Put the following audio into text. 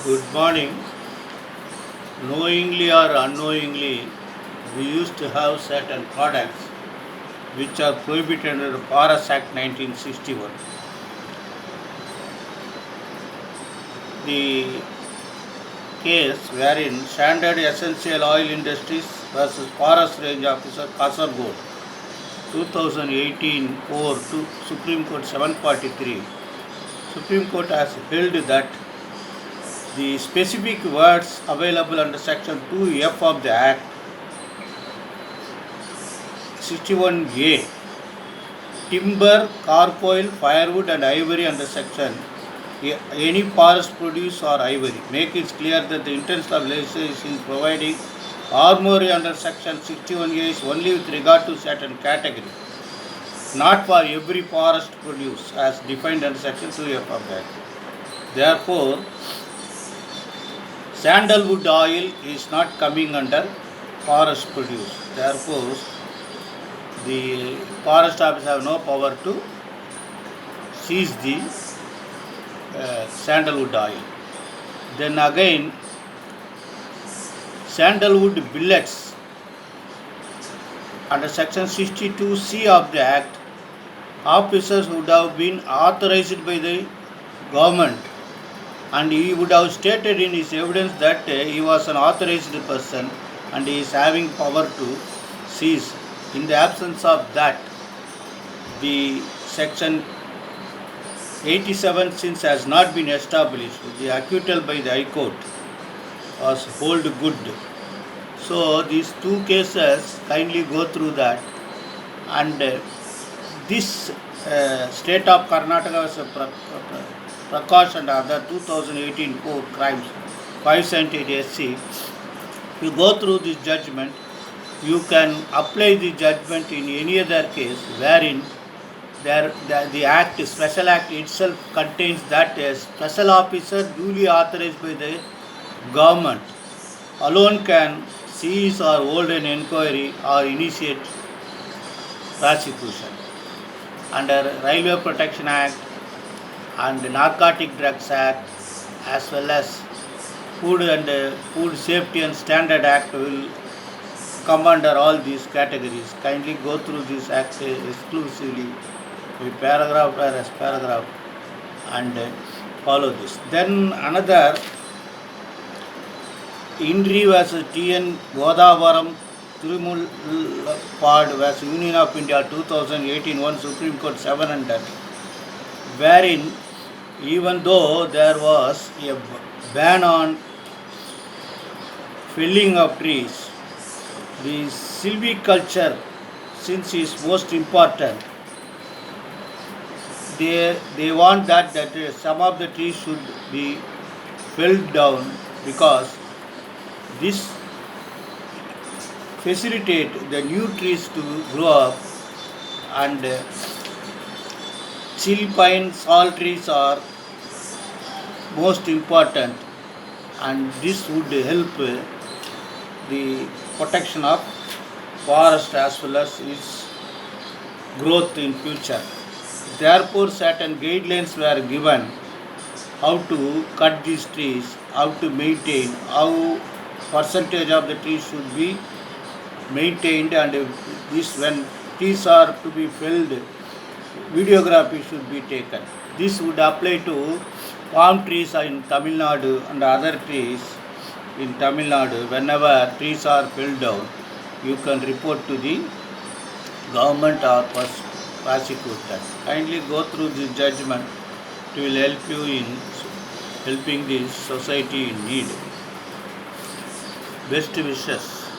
Good morning. Knowingly or unknowingly, we used to have certain products which are prohibited under the Paras Act 1961. The case wherein Standard Essential Oil Industries versus Forest Range Officer Kasargod 2018 4 to Supreme Court 743. Supreme Court has held that the specific words available under Section 2F of the Act 61A, timber, carcoil, firewood and ivory under section any forest produce or ivory, make it clear that the intention of legislation is providing armory under section 61A is only with regard to certain category, not for every forest produce as defined under section 2F of that. Therefore, sandalwood oil is not coming under forest produce. Therefore, the forest office have no power to seize the sandalwood oil. Then again, sandalwood billets under section 62C of the Act, officers would have been authorized by the government and he would have stated in his evidence that he was an authorized person and he is having power to seize. In the absence of that, the section 87 since has not been established, the acquittal by the High Court was hold good. So these two cases, kindly go through that, and this state of Karnataka was a Prakash and other 2018 court crimes 578 SC. If you go through this judgment, you can apply the judgment in any other case wherein the act, special act itself contains that a special officer duly authorized by the government alone can seize or hold an inquiry or initiate prosecution. Under Railway Protection Act and Narcotic Drugs Act as well as Food Safety and Standard Act will come under all these categories. Kindly go through this act exclusively, paragraph as paragraph, and follow this. Then another, Indri vs. T.N. Godavaram Tirumulpad vs. Union of India 2018 1 Supreme Court 700, wherein even though there was a ban on felling of trees, the silviculture, since is most important, they want that some of the trees should be felled down because this facilitate the new trees to grow up, and chill pine salt trees are most important, and this would help the protection of forest as well as its growth in future. Therefore, certain guidelines were given how to cut these trees, how to maintain, how percentage of the trees should be maintained, and this when trees are to be felled, videography should be taken. This would apply to palm trees in Tamil Nadu and other trees in Tamil Nadu. Whenever trees are felled down, you can report to the government or prosecute that. Kindly go through this judgment. It will help you in helping the society in need. Best wishes.